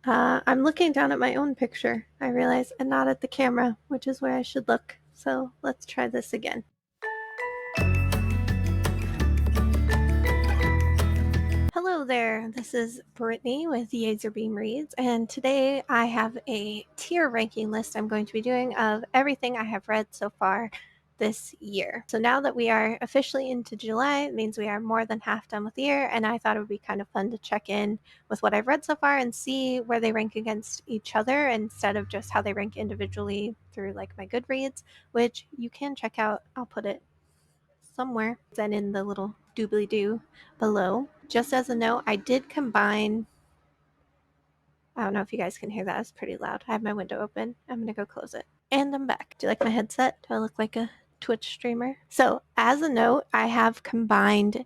I'm looking down at my own picture, I realize, and not at the camera, which is where I should look. So let's try this again. Hello there, this is Brittany with Yazerbeam Reads, and today I have a tier ranking list I'm going to be doing of everything I have read so far this year. So now that we are officially into July, it means we are more than half done with the year, and I thought it would be kind of fun to check in with what I've read so far and see where they rank against each other instead of just how they rank individually through like my Goodreads, which you can check out. I'll put it somewhere and in the little doobly-doo below. Just as a note, I did combine, I don't know if you guys can hear that, it's pretty loud. I have my window open. I'm gonna go close it. And I'm back. Do you like my headset? Do I look like a Twitch streamer? So as a note, I have combined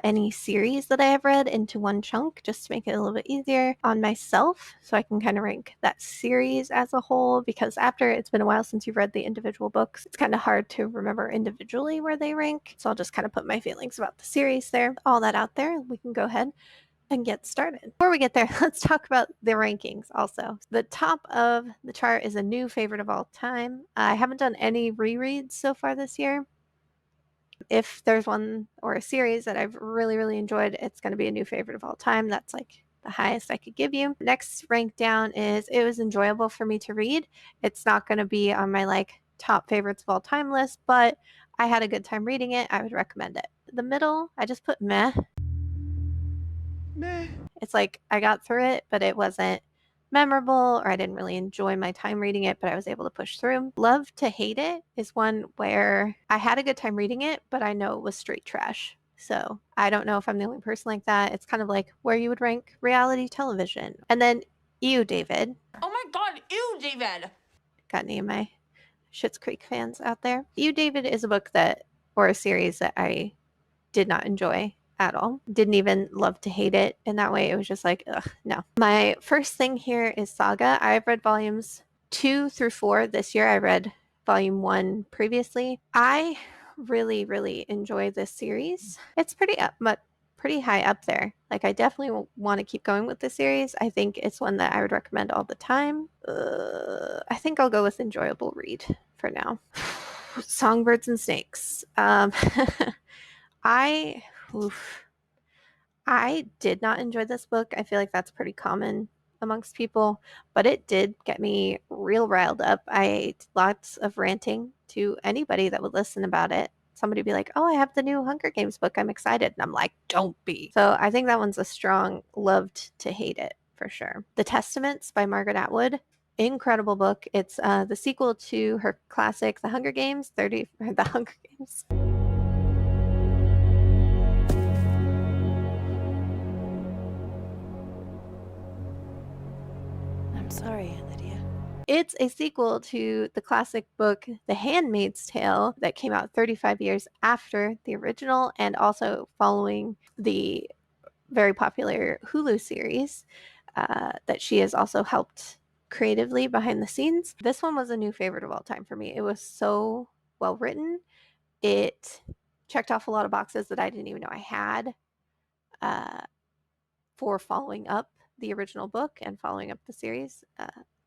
any series that I have read into one chunk just to make it a little bit easier on myself, so I can kind of rank that series as a whole, because after it's been a while since you've read the individual books, it's kind of hard to remember individually where they rank. So I'll just kind of put my feelings about the series there. All that out there, we can go ahead and get started. Before we get there, let's talk about the rankings also. The top of the chart is a new favorite of all time. I haven't done any rereads so far this year. If there's one or a series that I've really enjoyed, it's going to be a new favorite of all time. That's like the highest I could give you. Next rank down is it was enjoyable for me to read. It's not going to be on my like top favorites of all time list, but I had a good time reading it. I would recommend it. The middle, I just put meh. It's like I got through it, but it wasn't memorable, or I didn't really enjoy my time reading it, but I was able to push through. Love to Hate It is one where I had a good time reading it, but I know it was straight trash. So I don't know if I'm the only person like that. It's kind of like where you would rank reality television. And then Ew, David. Oh my god, ew, David. Got any of my Schitt's Creek fans out there? Ew, David is a book that, or a series that I did not enjoy at all. Didn't even love to hate it in that way. It was just like, ugh, no. My first thing here is Saga. I've read volumes 2 through 4 this year. I read volume 1 previously. I really enjoy this series. It's pretty high up there. Like, I definitely want to keep going with this series. I think it's one that I would recommend all the time. I think I'll go with enjoyable read for now. Songbirds and Snakes. I oof, I did not enjoy this book. I feel like that's pretty common amongst people, but it did get me real riled up. I did lots of ranting to anybody that would listen about it. Somebody would be like, "Oh, I have the new Hunger Games book. I'm excited." And I'm like, "Don't be." So I think that one's a strong loved to hate it for sure. The Testaments by Margaret Atwood. Incredible book. It's the sequel to her classic, The Hunger Games, The Hunger Games. I'm sorry, Lydia. It's a sequel to the classic book The Handmaid's Tale that came out 35 years after the original, and also following the very popular Hulu series that she has also helped creatively behind the scenes. This one was a new favorite of all time for me. It was so well written. It checked off a lot of boxes that I didn't even know I had uh, for following up the original book and following up the series.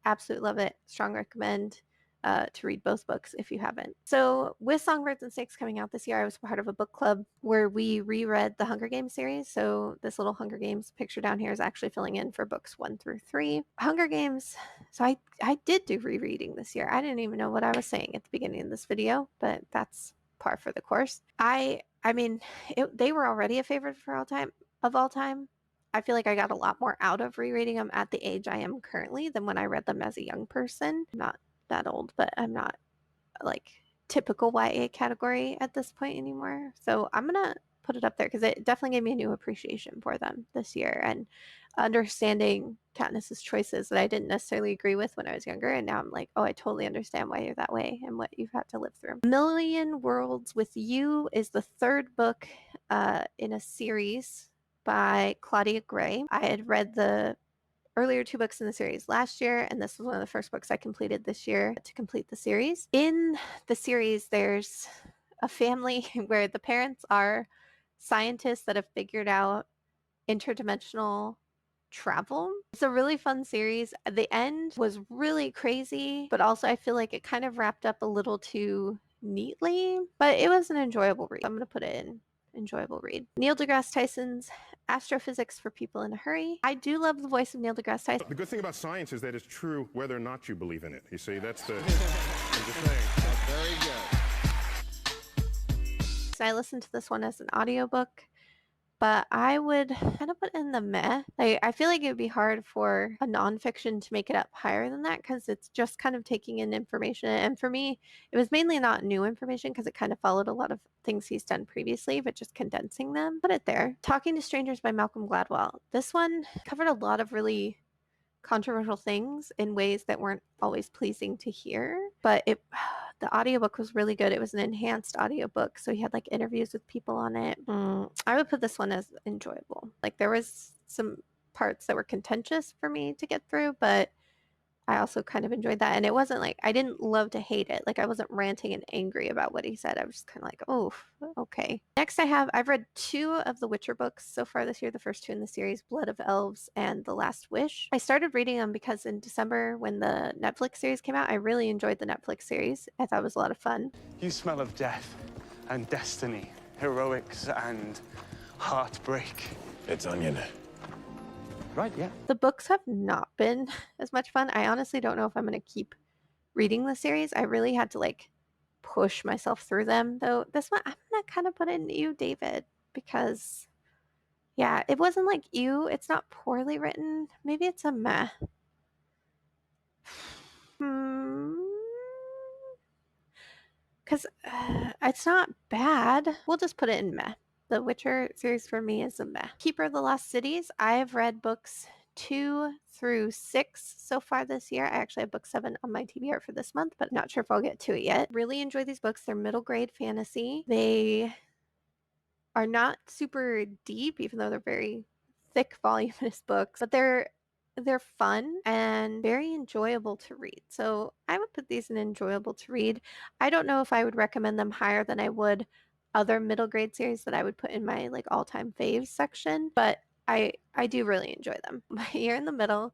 Absolutely love it. Strong recommend to read both books if you haven't. So with Songbirds and Snakes coming out this year, I was part of a book club where we reread the Hunger Games series. So this little Hunger Games picture down here is actually filling in for books 1 through 3. Hunger Games. So I did do rereading this year. I didn't even know what I was saying at the beginning of this video, but that's par for the course. I mean, they were already a favorite for all time of all time. I feel like I got a lot more out of rereading them at the age I am currently than when I read them as a young person. I'm not that old, but I'm not like typical YA category at this point anymore. So I'm gonna put it up there because it definitely gave me a new appreciation for them this year, and understanding Katniss's choices that I didn't necessarily agree with when I was younger, and now I'm like, oh, I totally understand why you're that way and what you've had to live through. Million Worlds with You is the third book in a series by Claudia Gray. I had read the earlier 2 books in the series last year, and this was one of the first books I completed this year to complete the series. In the series, there's a family where the parents are scientists that have figured out interdimensional travel. It's a really fun series. The end was really crazy, but also I feel like it kind of wrapped up a little too neatly, but it was an enjoyable read. I'm going to put it in enjoyable read. Neil deGrasse Tyson's Astrophysics for People in a Hurry. I do love the voice of Neil deGrasse Tyson. The good thing about science is that it's true whether or not you believe in it. You see, that's the... I'm just saying. That's very good. So I listened to this one as an audiobook, but I would kind of put in the meh. I feel like it would be hard for a nonfiction to make it up higher than that because it's just kind of taking in information. And for me, it was mainly not new information because it kind of followed a lot of things he's done previously, but just condensing them. Put it there. Talking to Strangers by Malcolm Gladwell. This one covered a lot of really controversial things in ways that weren't always pleasing to hear, but the audiobook was really good. It was an enhanced audiobook, so he had like interviews with people on it. I would put this one as enjoyable. Like there was some parts that were contentious for me to get through, but I also kind of enjoyed that. And it wasn't like I didn't love to hate it. Like I wasn't ranting and angry about what he said. I was just kind of like, oh, okay. Next, I've read 2 of the Witcher books so far this year, the first 2 in the series, Blood of Elves and The Last Wish. I started reading them because in December, when the Netflix series came out, I really enjoyed the Netflix series. I thought it was a lot of fun. You smell of death and destiny, heroics and heartbreak. It's onion. Right, yeah. The books have not been as much fun. I honestly don't know if I'm going to keep reading the series. I really had to like push myself through them, though. This one, I'm going to kind of put it in you, David, because yeah, it wasn't like you. It's not poorly written. Maybe it's a meh. Because it's not bad. We'll just put it in meh. The Witcher series for me is a meh. Keeper of the Lost Cities. I've read books 2 through 6 so far this year. I actually have book 7 on my TBR for this month, but not sure if I'll get to it yet. Really enjoy these books. They're middle grade fantasy. They are not super deep, even though they're very thick, voluminous books, but they're fun and very enjoyable to read. So I would put these in enjoyable to read. I don't know if I would recommend them higher than I would other middle grade series that I would put in my like all-time faves section, but I do really enjoy them. Here in the middle,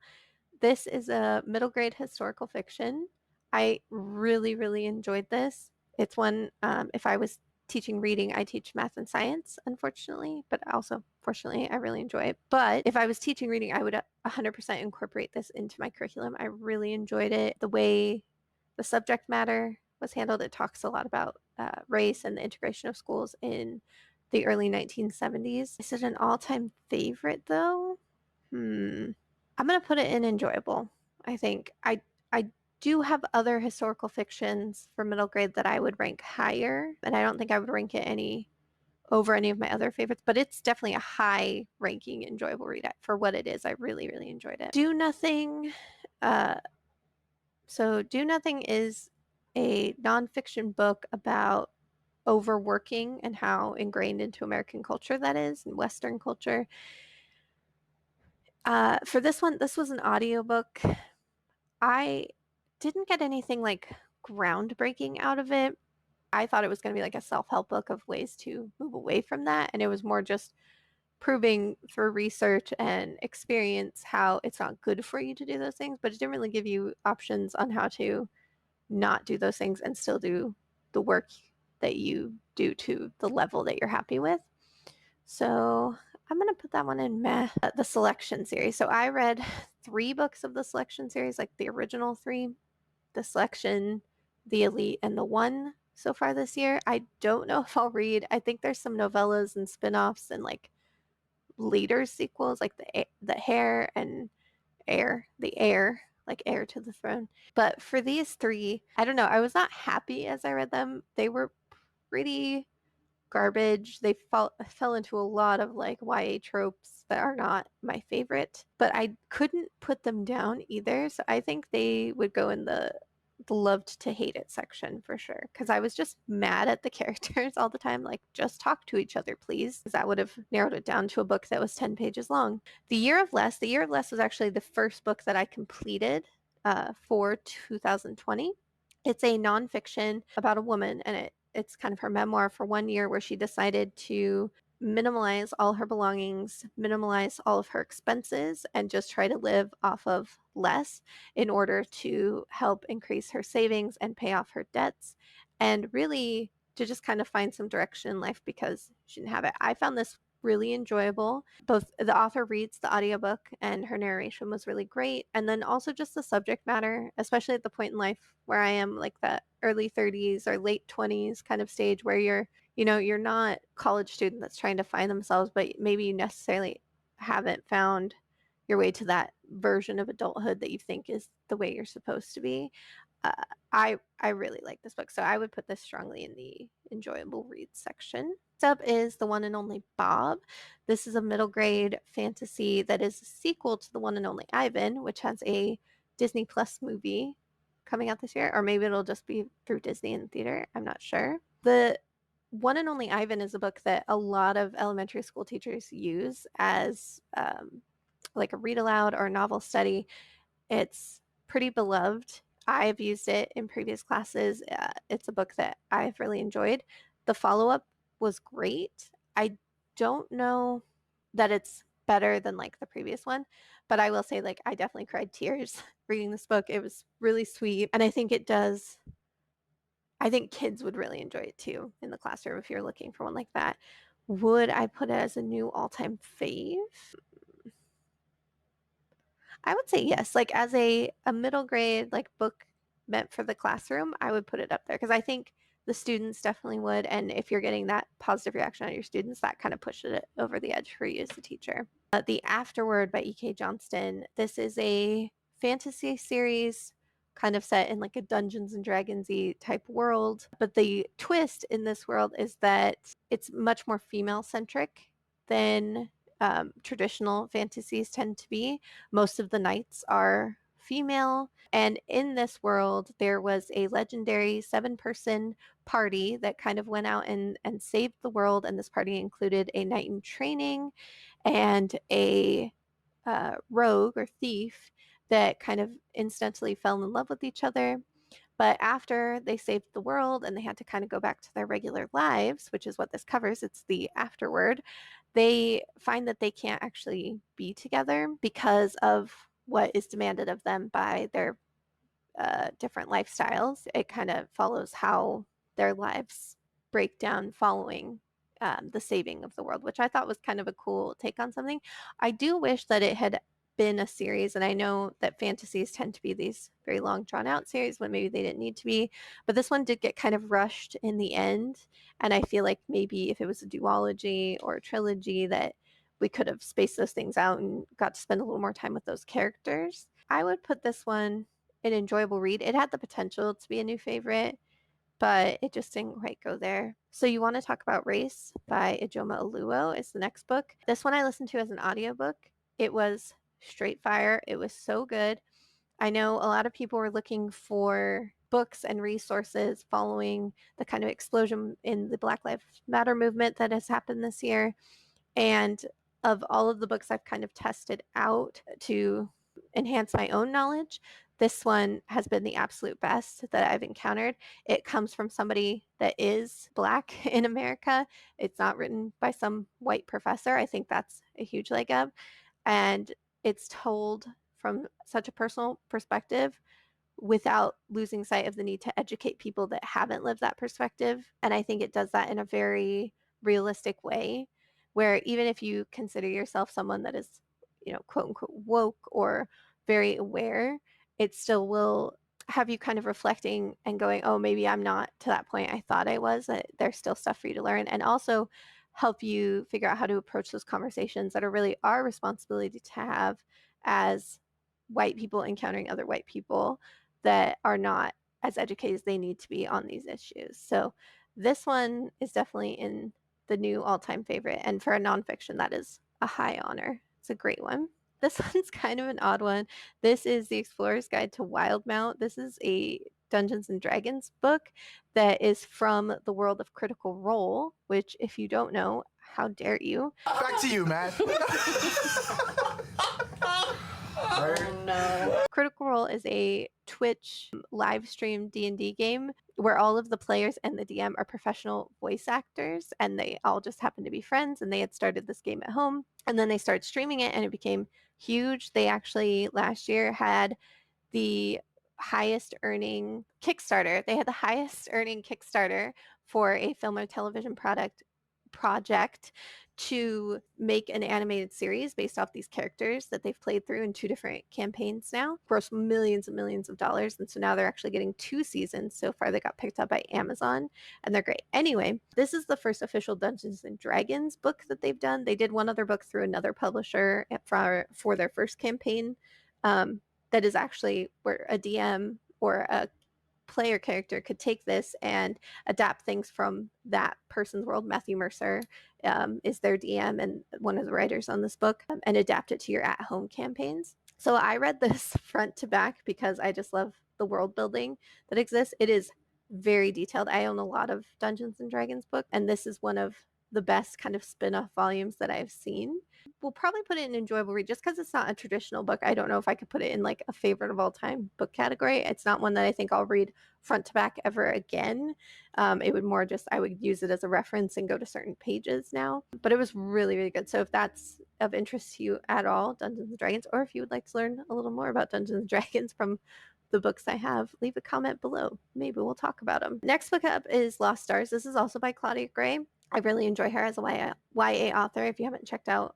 this is a middle grade historical fiction. I really, really enjoyed this. It's one, if I was teaching reading, I teach math and science, unfortunately, but also, fortunately, I really enjoy it. But if I was teaching reading, I would 100% incorporate this into my curriculum. I really enjoyed it. The way the subject matter was handled, it talks a lot about race and the integration of schools in the early 1970s. Is it an all-time favorite, though? I'm going to put it in enjoyable. I think I do have other historical fictions for middle grade that I would rank higher, and I don't think I would rank it any over any of my other favorites, but it's definitely a high ranking enjoyable read for what it is. I really, really enjoyed it. Do Nothing. Do Nothing is a nonfiction book about overworking and how ingrained into American culture that is and Western culture. For this one, this was an audiobook. I didn't get anything like groundbreaking out of it. I thought it was going to be like a self-help book of ways to move away from that. And it was more just proving through research and experience how it's not good for you to do those things, but it didn't really give you options on how to not do those things and still do the work that you do to the level that you're happy with. So I'm going to put that one in meh. The Selection series. So I read 3 books of the Selection series, like the original 3, the Selection, the Elite, and the One so far this year. I don't know if I'll read. I think there's some novellas and spin-offs and like later sequels, like the Hair and Heir, the Heir, like Heir to the Throne. But for these 3, I don't know. I was not happy as I read them. They were pretty garbage. They fell into a lot of like YA tropes that are not my favorite, but I couldn't put them down either. So I think they would go in the loved to hate it section for sure. Because I was just mad at the characters all the time. Like, just talk to each other, please. Because that would have narrowed it down to a book that was 10 pages long. The Year of Less. The Year of Less was actually the first book that I completed for 2020. It's a nonfiction about a woman, and it's kind of her memoir for one year where she decided to minimalize all her belongings, minimalize all of her expenses, and just try to live off of less in order to help increase her savings and pay off her debts, and really to just kind of find some direction in life because she didn't have it. I found this really enjoyable. Both the author reads the audiobook and her narration was really great. And then also just the subject matter, especially at the point in life where I am, like that early 30s or late 20s kind of stage where you're not a college student that's trying to find themselves, but maybe you necessarily haven't found your way to that version of adulthood that you think is the way you're supposed to be. Uh, I really like this book, so I would put this strongly in the enjoyable read section. Next up is The One and Only Bob. This is a middle grade fantasy that is a sequel to The One and Only Ivan, which has a Disney Plus movie coming out this year, or maybe it'll just be through Disney in theater. I'm not sure. The One and Only Ivan is a book that a lot of elementary school teachers use as like a read aloud or novel study. It's pretty beloved. I've used it in previous classes. It's a book that I've really enjoyed. The follow up was great. I don't know that it's better than like the previous one, but I will say, like, I definitely cried tears reading this book. It was really sweet. And I think I think kids would really enjoy it too in the classroom if you're looking for one like that. Would I put it as a new all time fave? I would say yes. Like as a middle grade like book meant for the classroom, I would put it up there because I think the students definitely would. And if you're getting that positive reaction on your students, that kind of pushes it over the edge for you as a teacher. The Afterword by E.K. Johnston. This is a fantasy series kind of set in like a Dungeons and Dragons-y type world. But the twist in this world is that it's much more female centric than traditional fantasies tend to be. Most of the knights are female. And in this world, there was a legendary 7-person party that kind of went out and saved the world. And this party included a knight in training and a rogue or thief that kind of instantly fell in love with each other. But after they saved the world and they had to kind of go back to their regular lives, which is what this covers, it's the afterword, they find that they can't actually be together because of what is demanded of them by their different lifestyles. It kind of follows how their lives break down following the saving of the world, which I thought was kind of a cool take on something. I do wish that it had been a series, and I know that fantasies tend to be these very long, drawn out series when maybe they didn't need to be, but this one did get kind of rushed in the end, and I feel like maybe if it was a duology or a trilogy that we could have spaced those things out and got to spend a little more time with those characters. I would put this one an enjoyable read. It had the potential to be a new favorite, but it just didn't quite go there. So You Want to Talk About Race by Ijoma Oluo is the next book. This one I listened to as an audiobook. It was straight fire. It was so good. I know a lot of people were looking for books and resources following the kind of explosion in the Black Lives Matter movement that has happened this year. And of all of the books I've kind of tested out to enhance my own knowledge, this one has been the absolute best that I've encountered. It comes from somebody that is Black in America. It's not written by some white professor. I think that's a huge leg up. And it's told from such a personal perspective without losing sight of the need to educate people that haven't lived that perspective. And I think it does that in a very realistic way, where even if you consider yourself someone that is, quote unquote woke or very aware, it still will have you kind of reflecting and going, oh, maybe I'm not to that point I thought I was, that there's still stuff for you to learn, and also help you figure out how to approach those conversations that are really our responsibility to have as white people encountering other white people that are not as educated as they need to be on these issues. So this one is definitely in the new all-time favorite. And for a nonfiction, that is a high honor. It's a great one. This one's kind of an odd one. This is The Explorer's Guide to Wildmount. This is a Dungeons and Dragons book that is from the world of Critical Role, which, if you don't know, how dare you? Back to you, man. Oh no. Critical Critical Role is a Twitch live stream D&D game where all of the players and the DM are professional voice actors, and they all just happen to be friends, and they had started this game at home, and then they started streaming it, and it became huge. They actually last year had the highest earning Kickstarter. They had the highest earning Kickstarter for a film or television project to make an animated series based off these characters that they've played through in 2 different campaigns now, gross millions and millions of dollars. And so now they're actually getting 2 seasons. So far, they got picked up by Amazon, and they're great. Anyway, this is the first official Dungeons and Dragons book that they've done. They did one other book through another publisher for their first campaign. That is actually where a DM or a player character could take this and adapt things from that person's world. Matthew Mercer is their DM and one of the writers on this book, and adapt it to your at-home campaigns. So I read this front to back because I just love the world building that exists. It is very detailed. I own a lot of Dungeons and Dragons books, and this is one of the best kind of spin-off volumes that I've seen. We'll probably put it in enjoyable read just because it's not a traditional book. I don't know if I could put it in like a favorite of all time book category. It's not one that I think I'll read front to back ever again. It would more just, I would use it as a reference and go to certain pages now. But it was really, really good. So if that's of interest to you at all, Dungeons and Dragons, or if you would like to learn a little more about Dungeons and Dragons from the books I have, leave a comment below. Maybe we'll talk about them. Next book up is Lost Stars. This is also by Claudia Gray. I really enjoy her as a YA author. If you haven't checked out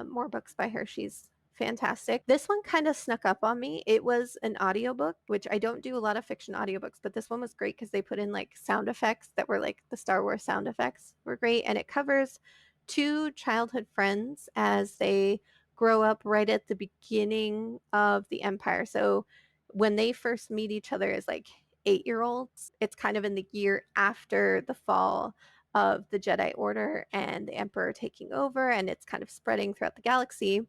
more books by her, she's fantastic. This one kind of snuck up on me. It was an audiobook, which I don't do a lot of fiction audiobooks, but this one was great because they put in like sound effects that were like the Star Wars sound effects were great. And it covers 2 childhood friends as they grow up right at the beginning of the Empire. So when they first meet each other as like 8-year-olds, it's kind of in the year after the fall of the Jedi Order and the Emperor taking over, and it's kind of spreading throughout the galaxy.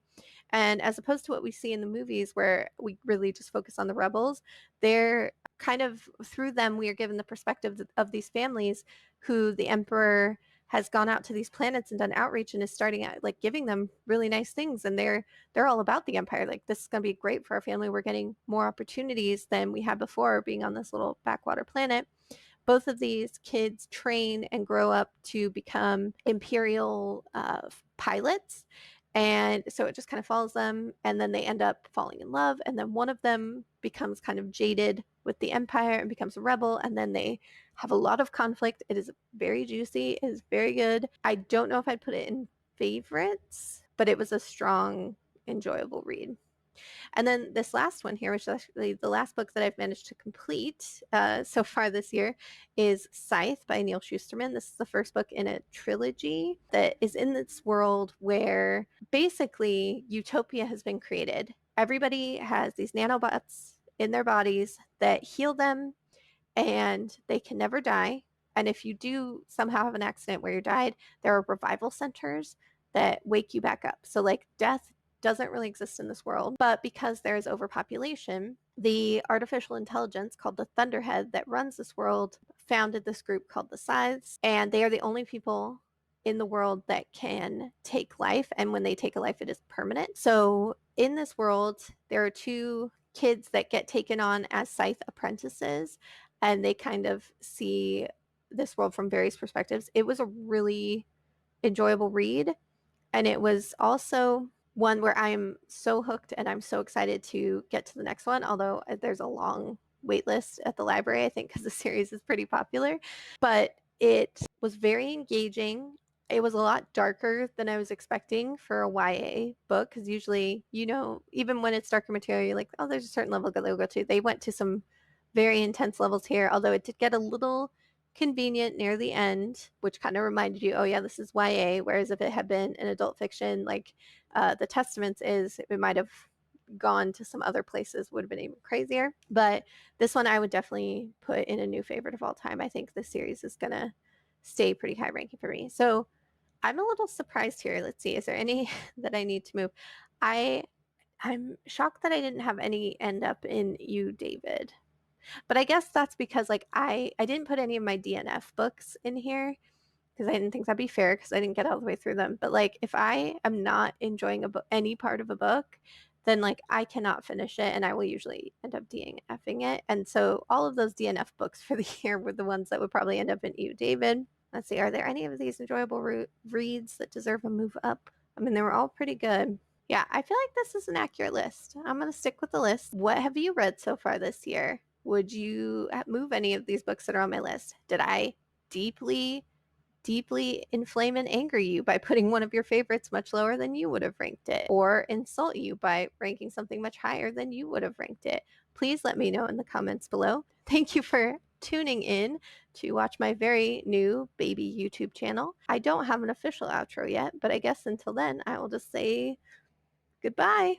And as opposed to what we see in the movies where we really just focus on the rebels, they're kind of, through them, we are given the perspective of these families who the Emperor has gone out to these planets and done outreach and is starting out like giving them really nice things, and they're all about the Empire. Like, this is going to be great for our family. We're getting more opportunities than we had before being on this little backwater planet. Both of these kids train and grow up to become Imperial pilots. And so it just kind of follows them, and then they end up falling in love, and then one of them becomes kind of jaded with the Empire and becomes a rebel, and then they have a lot of conflict. It is very juicy. It is very good. I don't know if I'd put it in favorites, but it was a strong, enjoyable read. And then this last one here, which is actually the last book that I've managed to complete so far this year, is Scythe by Neil Shusterman. This is the first book in a trilogy that is in this world where basically utopia has been created. Everybody has these nanobots in their bodies that heal them, and they can never die. And if you do somehow have an accident where you died, there are revival centers that wake you back up. So like death doesn't really exist in this world, but because there is overpopulation, the artificial intelligence called the Thunderhead that runs this world founded this group called the Scythes, and they are the only people in the world that can take life, and when they take a life, it is permanent. So in this world, there are 2 kids that get taken on as Scythe apprentices, and they kind of see this world from various perspectives. It was a really enjoyable read, and it was also one where I'm so hooked and I'm so excited to get to the next one, although there's a long wait list at the library, I think, because the series is pretty popular. But it was very engaging. It was a lot darker than I was expecting for a YA book, because usually, even when it's darker material, you're like, oh, there's a certain level that they'll go to. They went to some very intense levels here, although it did get a little convenient near the end, which kind of reminded you, oh yeah, this is YA. Whereas if it had been an adult fiction like the Testaments is, it might have gone to some other places, would have been even crazier. But this one I would definitely put in a new favorite of all time. I think this series is gonna stay pretty high ranking for me. So I'm a little surprised here. Let's see, is there any that I need to move? I'm shocked that I didn't have any end up in You, David. But I guess that's because like I didn't put any of my DNF books in here because I didn't think that'd be fair because I didn't get all the way through them. But like if I am not enjoying any part of a book, then like I cannot finish it, and I will usually end up DNFing it. And so all of those DNF books for the year were the ones that would probably end up in EU David. Let's see, are there any of these enjoyable reads that deserve a move up? I mean, they were all pretty good. Yeah, I feel like this is an accurate list. I'm going to stick with the list. What have you read so far this year? Would you move any of these books that are on my list? Did I deeply inflame and anger you by putting one of your favorites much lower than you would have ranked it, or insult you by ranking something much higher than you would have ranked it? Please let me know in the comments below. Thank you for tuning in to watch my very new baby YouTube channel. I don't have an official outro yet, but I guess until then, I will just say goodbye.